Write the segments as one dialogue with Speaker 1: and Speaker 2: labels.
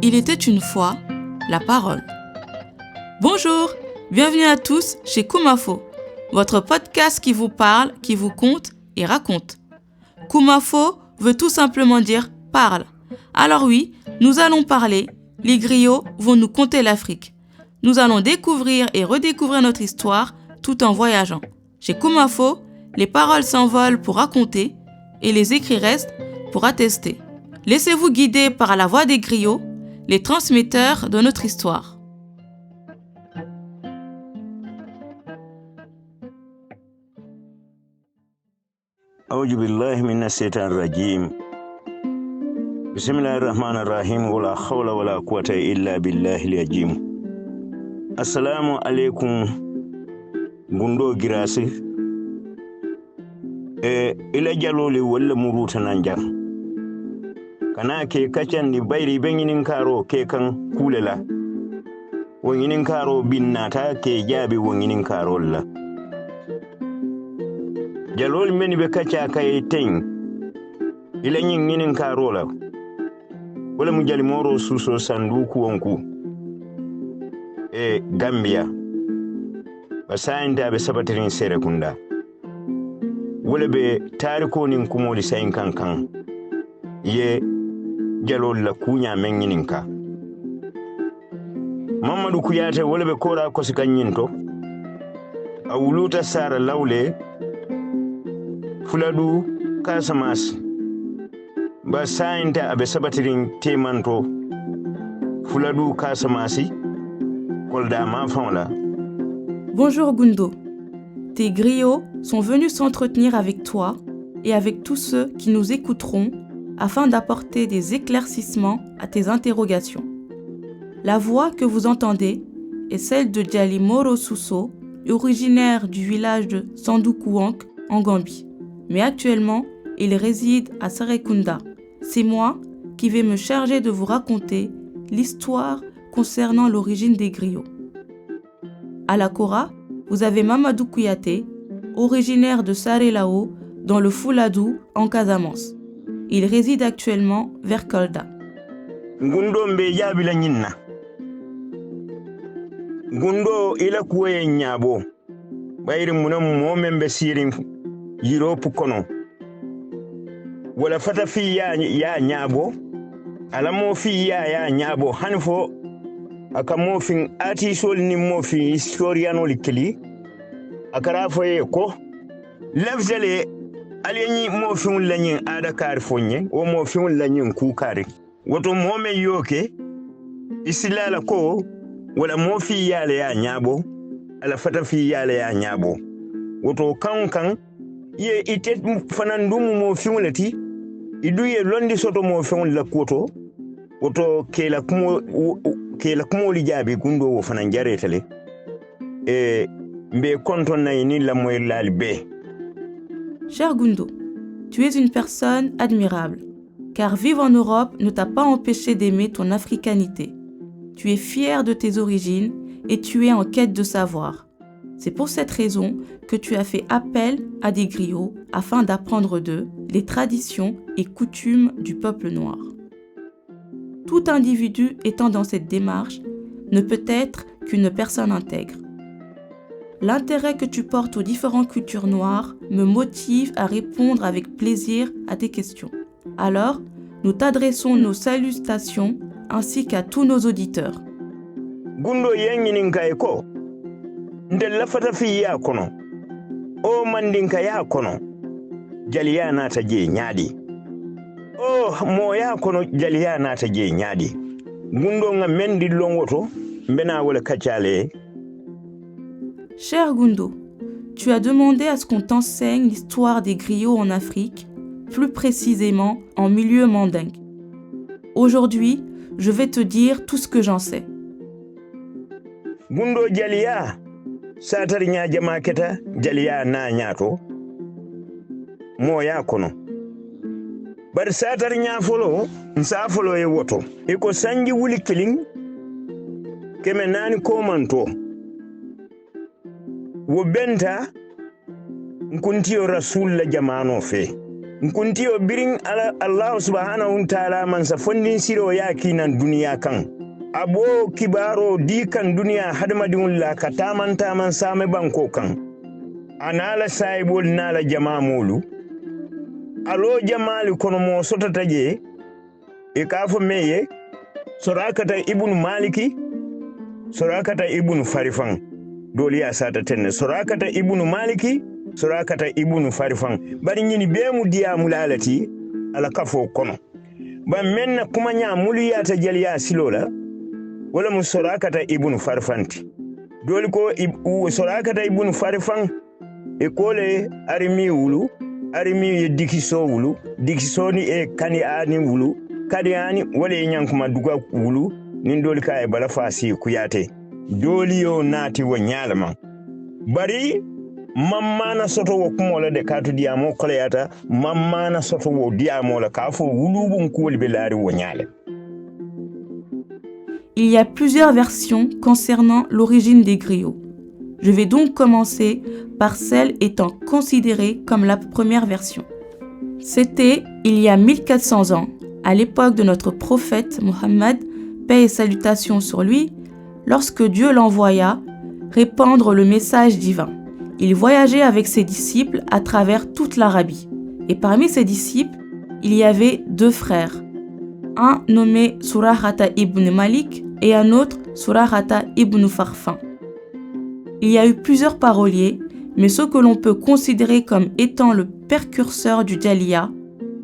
Speaker 1: Il était une fois la parole. Bonjour, bienvenue à tous chez Kumafo, votre podcast qui vous parle, qui vous conte et raconte. Kumafo veut tout simplement dire parle. Alors oui, nous allons parler, les griots vont nous conter l'Afrique. Nous allons découvrir et redécouvrir notre histoire tout en voyageant. Chez Kumafo, les paroles s'envolent pour raconter et les écrits restent pour attester. Laissez-vous guider par la voix des griots, les transmetteurs de notre histoire.
Speaker 2: أعوذ بالله من الشيطان الرجيم بسم الله الرحمن الرحيم ولا حول ولا قوة إلا بالله العظيم السلام عليكم غندو غراسي إلى جلولي ولا مروت نانجا كنا كي كاتشان دي بايري بينين كارو كي كان كوللا وينين كارو بيناتا كي جابي وينين كارو لا jalol meni be kacha kay ten ila nyinin karola wala mu jali moro suso sanduku wonku Gambia basainda be sabatirin sere kunda wala be tariko nin kumoli sayin kankan ye jalol la kunya men nyinin ka Mamadou Kuyate wala be kora ko sikanyinto awuluta sara lawle fuladu Casamance ba sainta abe sabatirin temanto fuladu Casamance kolda ma fanla.
Speaker 1: Bonjour Gundo. Tes griots sont venus s'entretenir avec toi et avec tous ceux qui nous écouteront afin d'apporter des éclaircissements à tes interrogations. La voix que vous entendez est celle de Djali Moro Suso, originaire du village de Sandoukou-Wank en Gambie. Mais actuellement, il réside à Sarekunda. C'est moi qui vais me charger de vous raconter l'histoire concernant l'origine des griots. À la Kora, vous avez Mamadou Kouyaté, originaire de Sarelao, dans le Fouladou, en Casamance. Il réside actuellement vers Kolda.
Speaker 2: Ngundo mbe jabila nyinna. Ngundo ila kuwe nyabo. Bayri munam mo membe sirin Europe kono wala fata fi ya nyabo ala mo fi ya nyabo hanfo aka mo fin ati sol ni mo fi historiano likli akara foye ko lafzale aleni mo fi lanyin ada kar fonye o mo fi lanyin ku kare woto mo me yoke isilala ko wala mo fi ya nyabo ala fata fi ya nyabo woto kan ye ite fanandumu mo fiulati iduye londi soto mo fiul la koto woto kela kumo lijabi gundo wo fanan jaretale mbe konton nay ni la moy lalbe.
Speaker 1: Cher Gundo, tu es une personne admirable, car vivre en Europe ne t'a pas empêché d'aimer ton africanité. Tu es fier de tes origines et tu es en quête de savoir. C'est pour cette raison que tu as fait appel à des griots afin d'apprendre d'eux les traditions et coutumes du peuple noir. Tout individu étant dans cette démarche ne peut être qu'une personne intègre. L'intérêt que tu portes aux différentes cultures noires me motive à répondre avec plaisir à tes questions. Alors, nous t'adressons nos salutations ainsi qu'à tous nos auditeurs.
Speaker 2: Gundo yengininkaeko ndella fata fi ya kono o mandinka ya kono jaliya nata je nyaadi o mo ya kono jaliya nata je nyaadi gundo nga mendi longoto mbena wala kachale.
Speaker 1: Cher Gundo, tu as demandé à ce qu'on t'enseigne l'histoire des griots en Afrique, plus précisément en milieu mandingue. Aujourd'hui, je vais te dire tout ce que j'en sais.
Speaker 2: Gundo jaliya satari nya jama keta jaliya na nyato mo ya kono bar satari nya folo nsa folo e woto e ko sanji wuli killing keme nani ko manto wo benta nkuntiyo rasul la jamano fe nkunti o birin Allah subhanahu wa ta'ala man sa fondin siro ya kinan duniya kan abo kibaro di kan duniya hadmadin la kataman taman same banko kan anala saibol nala jama molu alo jamali kono mo sotata je e kafo meye sorakata ibnu maliki sorakata ibnu farifan doli ya sata tenne sorakata ibnu maliki sorakata ibnu farifan bari nyini be mu diya mulalati ala kafo kono ba menna kuma nya mulu ya ta jaliya silola wala mu sorakata ibnu farfanti doli ko sorakata ibnu farifan e kole arimi wulu arimi ye dikiso wulu dikiso ni e kani ani wulu kadi ani wala nyankuma duga wulu nin doli ka e bala fasi kuyate doli yo nati wo nyalama bari mammana soto wo kumola de katu diamo koleyata mammana soto wo diamo la kafo wulubun kuwol be laari wo nyale.
Speaker 1: Il y a plusieurs versions concernant l'origine des griots. Je vais donc commencer par celle étant considérée comme la première version. C'était il y a 1400 ans, à l'époque de notre prophète Mohammed, paix et salutations sur lui, lorsque Dieu l'envoya répandre le message divin. Il voyageait avec ses disciples à travers toute l'Arabie. Et parmi ses disciples, il y avait 2 frères, un nommé Surahata ibn Malik et un autre Surahata ibn Farfan. Il y a eu plusieurs paroliers, mais ce que l'on peut considérer comme étant le précurseur du Jaliya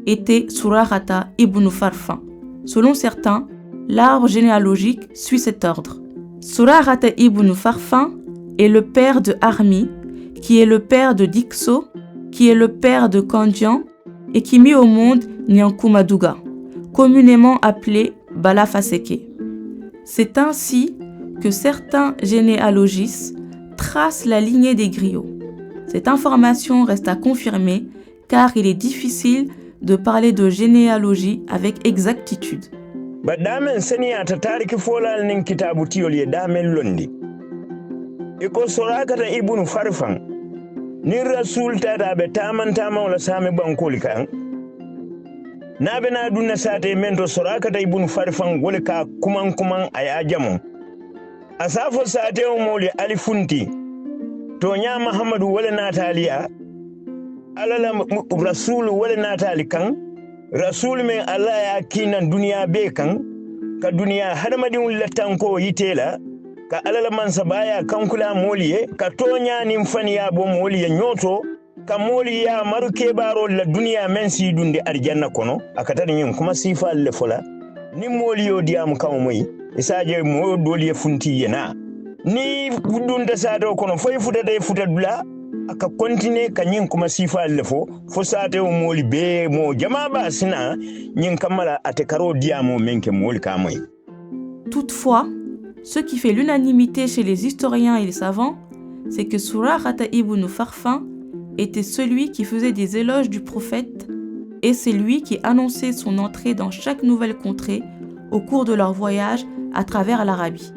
Speaker 1: était Surahata ibn Farfan. Selon certains, l'arbre généalogique suit cet ordre. Surahata ibn Farfan est le père de Armi, qui est le père de Dikso, qui est le père de Kandian et qui mit au monde Nyankumaduga, communément appelé Balafaseke. C'est ainsi que certains généalogistes tracent la lignée des griots. Cette information reste à confirmer car il est difficile de parler de généalogie avec exactitude.
Speaker 2: Damen seniyata tariki folal nin kitabu tiyol ye damen londi iko sorakata ibnu farfan ni rasul tata be taman wala same bankoli kan nabe na dunna sate mento sorakata ibnu farfan wala ka kuman aya jamu asafo sate o moli alifunti to nya muhammadu wala nataliya alala rasul wala natali kan rasul men Allah ya kinan duniya be kan ka duniya hadamadin latanko yitela ka alala mansa baya kankula moliye ka tonya nin faniya bo moliye nyoto ka moliya maruke baro la duniya men si dunde arjanna kono akatani yin kuma sifa le fola ni moliyo diam kaw moyi isaje mo doliye funti yena ni gudunta sado kono foy futa dula aka continue ka nyin kuma sifa le fo sate o moli be mo jama ba sina nyin kamala ate karo diamo menke moli kamoy.
Speaker 1: Toutefois, ce qui fait l'unanimité chez les historiens et les savants, c'est que Surahata ibn Farfan était celui qui faisait des éloges du prophète et c'est lui qui annonçait son entrée dans chaque nouvelle contrée au cours de leur voyage à travers l'Arabie.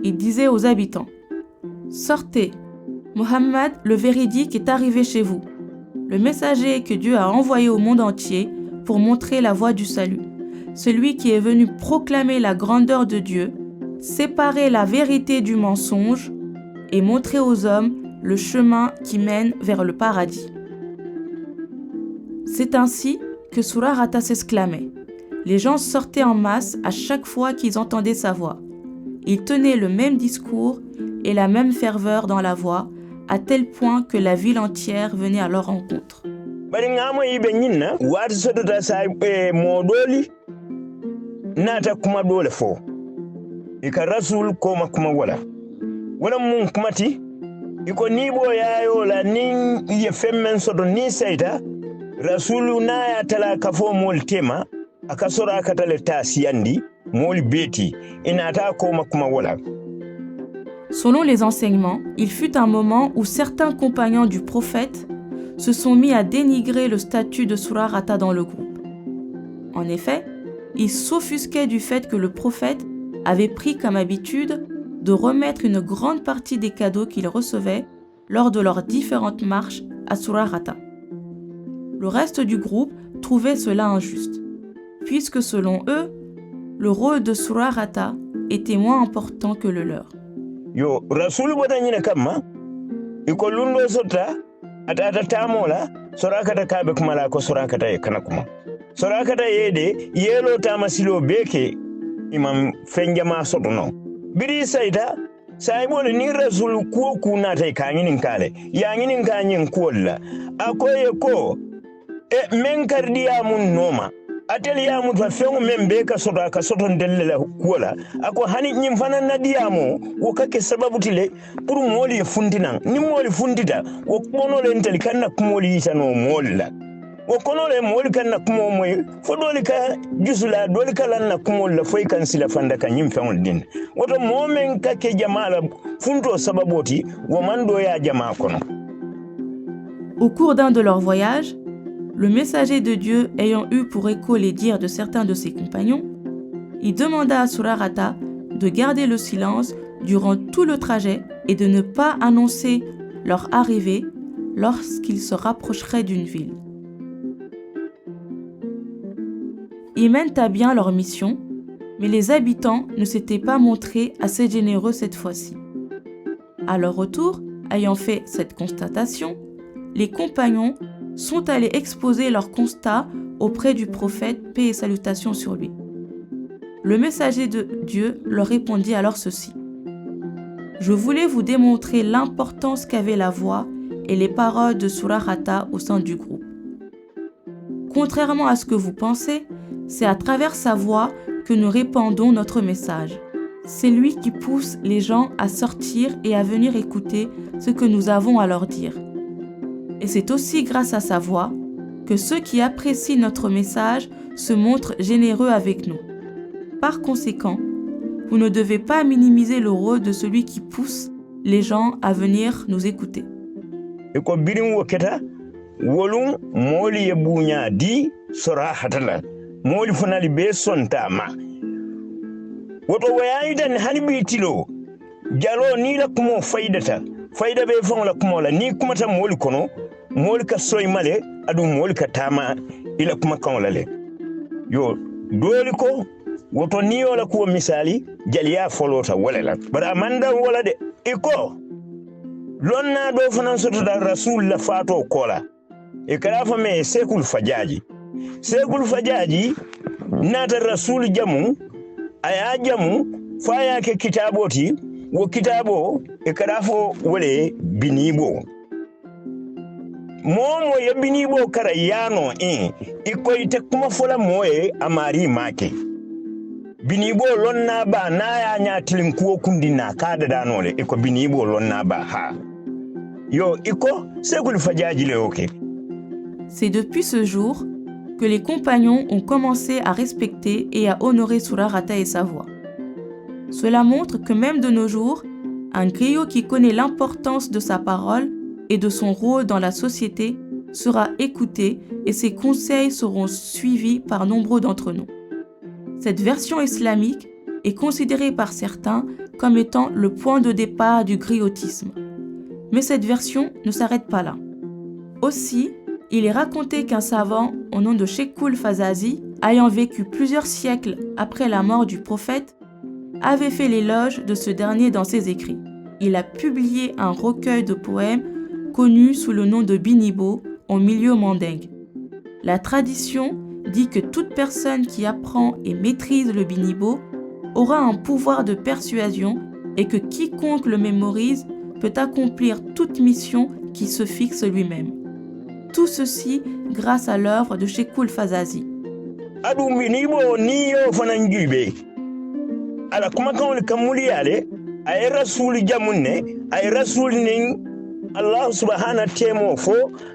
Speaker 1: Il disait aux habitants « Sortez, Mohammed le véridique est arrivé chez vous, le messager que Dieu a envoyé au monde entier pour montrer la voie du salut, celui qui est venu proclamer la grandeur de Dieu, séparer la vérité du mensonge et montrer aux hommes le chemin qui mène vers le paradis. » C'est ainsi que Surahata s'exclamait. Les gens sortaient en masse à chaque fois qu'ils entendaient sa voix. Ils tenaient le même discours et la même ferveur dans la voix, à tel point que la ville entière venait à leur rencontre.
Speaker 2: Ika rasul koma kuma wala mun kumati iko nibo yayo la nin ye femmen sodo ni seita rasulu na ya tala kafo mol tema akasora akatale tasiyandi mol beti inata koma kuma wala.
Speaker 1: Selon les enseignements, il fut un moment où certains compagnons du prophète se sont mis à dénigrer le statut de Surahata dans le groupe. En effet, ils s'offusquaient du fait que le prophète avait pris comme habitude de remettre une grande partie des cadeaux qu'il recevait lors de leurs différentes marches à Surahata. Le reste du groupe trouvait cela injuste, puisque selon eux, le rôle de Surahata était moins important que le leur.
Speaker 2: Yo rasul bota nyina kamma iko lundo sota atata tamola Surakata kabe kumala ko Surakata ye kana kuma Surakata yede yelo tamasilo beke imam fenjama soto no biri saida saibole ni rasul ko kuna tay kanginin kale ya nginin kanyin kolla akoye ko men kardiya mun noma ateliya mu fa fengu membe ka soto ndelle kuola ako hani nyim fana nadiyamo wo kake sababu tile pour moli fundina ni moli fundita wo kono le ntel kanna kumoli itano molla wo kono le moli kanna kumo moy fo doli ka jusula doli ka lanna kumol la foy kan sila fanda ka nyim fengu din woto momen kake jamala funto sababoti wo mando ya jama kono.
Speaker 1: Au cours d'un de leurs voyages, le messager de Dieu ayant eu pour écho les dires de certains de ses compagnons, il demanda à Surahata de garder le silence durant tout le trajet et de ne pas annoncer leur arrivée lorsqu'ils se rapprocheraient d'une ville. Ils mènent à bien leur mission, mais les habitants ne s'étaient pas montrés assez généreux cette fois-ci. À leur retour, ayant fait cette constatation, les compagnons sont allés exposer leur constat auprès du prophète, paix et salutations sur lui. Le messager de Dieu leur répondit alors ceci. « Je voulais vous démontrer l'importance qu'avait la voix et les paroles de Surahata au sein du groupe. Contrairement à ce que vous pensez, c'est à travers sa voix que nous répandons notre message. C'est lui qui pousse les gens à sortir et à venir écouter ce que nous avons à leur dire. Et c'est aussi grâce à sa voix que ceux qui apprécient notre message se montrent généreux avec nous. Par conséquent, vous ne devez pas minimiser le rôle de celui qui pousse les gens à venir nous écouter. »
Speaker 2: Iko birin waketa wolum moli ye bunya di Surahata la moli funali be sontama woto wayidan hanbi tilo jalo ni la kumo faidata faida be fon la kumo la ni kumata moli kono moli ka soy male adu moli ka tama ila kuma kan le yo doli ko woto ni wala ko misali jaliya folota wala la bara amanda wala de iko lonna do fanan soto da rasul la fato kola e kala fa me sekul fajaji nata rasul jamu aya jamu faya ke kitaboti wo kitabo e kala fo wale binibo momo ya binibo kara yano iko ite kuma fola moye amari make binibo lonna ba na ya nyatilin kuo kundina kada danole iko binibo lonna ba ha yo iko sekul fajaji le oke.
Speaker 1: C'est depuis ce jour que les compagnons ont commencé à respecter et à honorer Surahata et sa voix. Cela montre que même de nos jours, un griot qui connaît l'importance de sa parole et de son rôle dans la société sera écouté et ses conseils seront suivis par nombreux d'entre nous. Cette version islamique est considérée par certains comme étant le point de départ du griotisme. Mais cette version ne s'arrête pas là. Aussi, il est raconté qu'un savant au nom de Sheikhul Fazazi, ayant vécu plusieurs siècles après la mort du prophète, avait fait l'éloge de ce dernier dans ses écrits. Il a publié un recueil de poèmes connu sous le nom de Binibo en milieu mandingue. La tradition dit que toute personne qui apprend et maîtrise le Binibo aura un pouvoir de persuasion et que quiconque le mémorise peut accomplir toute mission qui se fixe lui-même. Tout ceci grâce à l'œuvre de Sheikhul Fazazi.
Speaker 2: Adu Binibo niyo fananjube ala kuma kan kamuli yale ay rasul jamunne ay rasul nin Allah subhanahu temo fo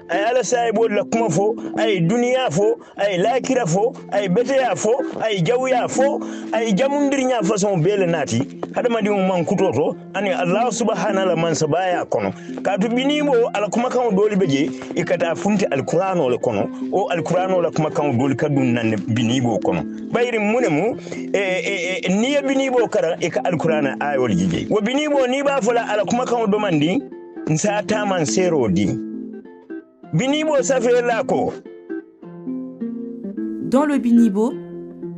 Speaker 2: ay ala saibo la kuma fo ay duniya fo ay lakira fo ay beteya fo ay jawya fo ay jamundirnya façon bele nati hadama di man kutoto ani Allah subhanahu la man sabaya kono kadu Binibo ala kuma kan doli beje ikata funti alqur'ano le kono o alqur'ano la kuma kan doli kadun nan Binibo kono bayri munemu niya Binibo kara e ka alqur'ana ayol jije wo Binibo ni ba fola ala kuma kan do mandi nsa taman sero di Binibo safe la ko
Speaker 1: Dans le Binibo,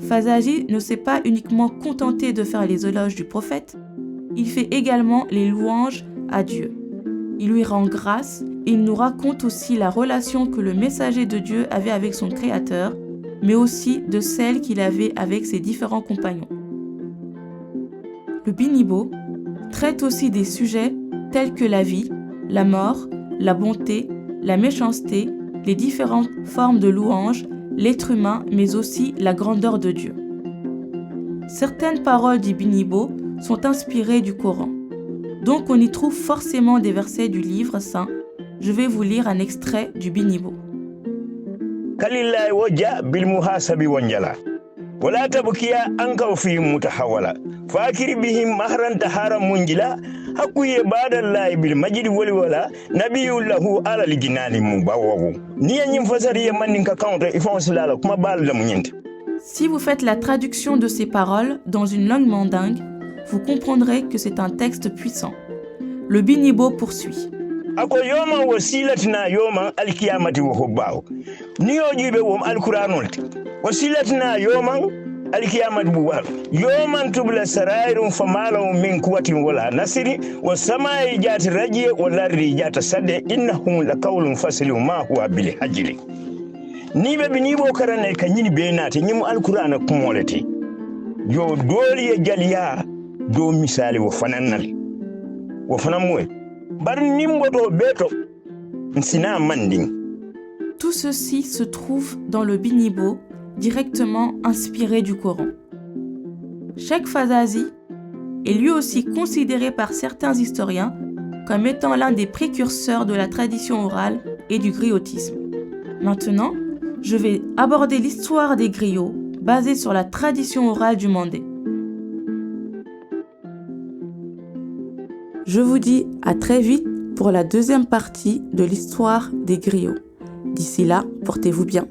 Speaker 1: Fazaji ne s'est pas uniquement contenté de faire les éloges du prophète, il fait également les louanges à Dieu. Il lui rend grâce et il nous raconte aussi la relation que le messager de Dieu avait avec son Créateur, mais aussi de celle qu'il avait avec ses différents compagnons. Le Binibo traite aussi des sujets tels que la vie, la mort, la bonté, la méchanceté, les différentes formes de louange, l'être humain, mais aussi la grandeur de Dieu. Certaines paroles du Binibo sont inspirées du Coran. Donc on y trouve forcément des versets du livre saint. Je vais vous lire un extrait du Binibo.
Speaker 2: Kalillahi wajja bil muhasabi wanjala. Wala tabkiya anka fi mutahawala. Fakiri bihim mahran tahara munjila. Hakuye badallahi bil majid wali wala nabiyullahu ala liginani mubawawu. Niya nyim fasari yamaninka counter ifonsilala kuma bal la munyente.
Speaker 1: Si vous faites la traduction de ces paroles dans une langue mandingue, vous comprendrez que c'est un texte puissant. Le Binibo poursuit.
Speaker 2: Ako yoma wasilatina yoma alkiyamati wa hubbahu. Niyo jibe wom alquranolti. Wasilatina yoma alkiyamati buwa. Yoma tubla sarairun famala min quwwatin wala nasiri wa samai jati rajiya wala rijata sadde innahum laqawlun fasilun ma huwa bil hajri. Nibe binibo karane kanyini benati nyimu alqurana kumolati. Yo doli ya jaliya do misali wa fanannal. Wa fanamwe.
Speaker 1: Tout ceci se trouve dans le Binibo, directement inspiré du Coran. Cheikh Fazazi est lui aussi considéré par certains historiens comme étant l'un des précurseurs de la tradition orale et du griotisme. Maintenant, je vais aborder l'histoire des griots basée sur la tradition orale du Mandé. Je vous dis à très vite pour la deuxième partie de l'histoire des griots. D'ici là, portez-vous bien.